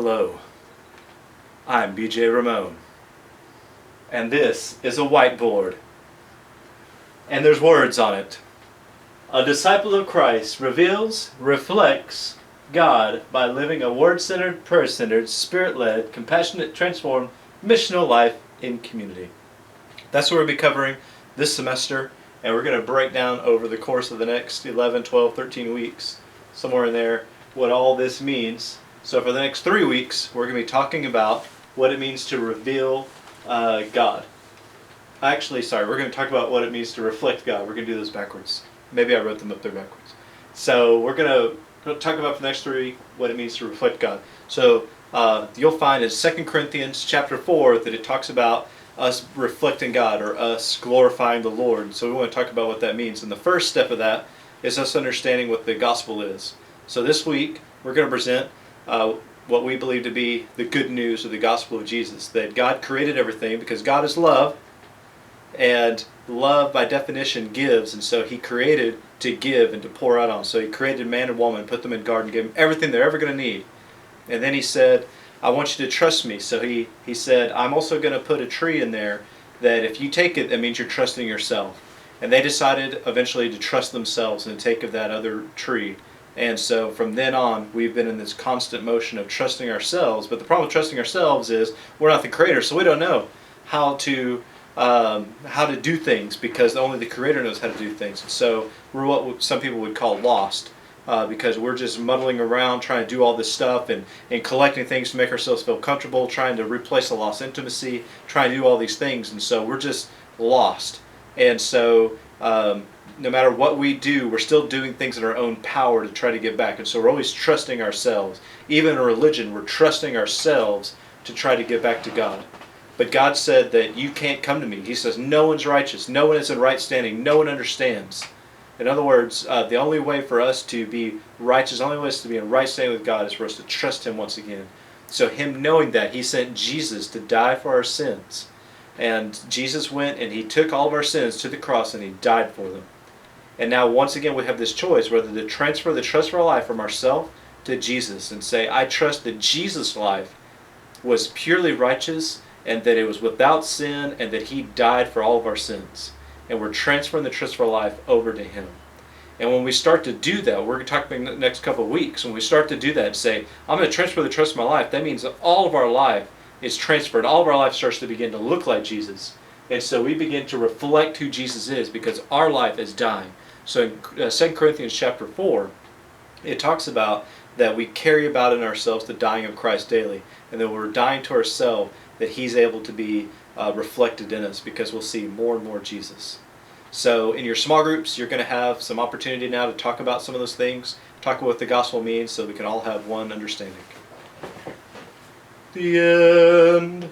Hello, I'm BJ Ramon, and this is a whiteboard, and there's words on it. A disciple of Christ reveals, reflects God by living a word-centered, prayer-centered, spirit-led, compassionate, transformed, missional life in community. That's what we'll be covering this semester, and we're going to break down over the course of the next 11, 12, 13 weeks, somewhere in there, what all this means. So for the next 3 weeks, we're going to be talking about what it means to reveal God. Actually, sorry, we're going to talk about what it means to reflect God. We're going to do this backwards. Maybe I wrote them up there backwards. So we're going to talk about for the next 3 weeks what it means to reflect God. So you'll find in 2 Corinthians chapter 4 that it talks about us reflecting God or us glorifying the Lord. So we want to talk about what that means. And the first step of that is us understanding what the gospel is. So this week we're going to present what we believe to be the good news of the gospel of Jesus. That God created everything because God is love. And love by definition gives, and so he created to give and to pour out on. So he created man and woman, put them in a garden, gave them everything they're ever going to need. And then he said, I want you to trust me. So he said, I'm also going to put a tree in there that if you take it, that means you're trusting yourself. And they decided eventually to trust themselves and take of that other tree. And so from then on, we've been in this constant motion of trusting ourselves. But the problem with trusting ourselves is we're not the creator, so we don't know how to do things because only the Creator knows how to do things. So we're what some people would call lost because we're just muddling around trying to do all this stuff and collecting things to make ourselves feel comfortable, trying to replace a lost intimacy, trying to do all these things, and so we're just lost. And so no matter what we do, we're still doing things in our own power to try to get back. And so we're always trusting ourselves. Even in religion, we're trusting ourselves to try to get back to God. But God said that you can't come to me. He says no one's righteous, no one is in right standing, no one understands. In other words, the only way for us to be righteous, the only way for us to be in right standing with God is for us to trust Him once again. So Him knowing that, He sent Jesus to die for our sins. And Jesus went and He took all of our sins to the cross and He died for them. And now once again we have this choice whether to transfer the trust of our life from ourselves to Jesus and say, I trust that Jesus' life was purely righteous and that it was without sin, and that He died for all of our sins. And we're transferring the trust of our life over to Him. And when we start to do that, we're going to talk about in the next couple of weeks, when we start to do that and say, I'm going to transfer the trust of my life, that means that all of our life is transferred. All of our life starts to begin to look like Jesus. And so we begin to reflect who Jesus is because our life is dying. So in 2 Corinthians chapter 4, it talks about that we carry about in ourselves the dying of Christ daily. And that we're dying to ourselves, that He's able to be reflected in us because we'll see more and more Jesus. So in your small groups, you're going to have some opportunity now to talk about some of those things, talk about what the gospel means so we can all have one understanding. The end.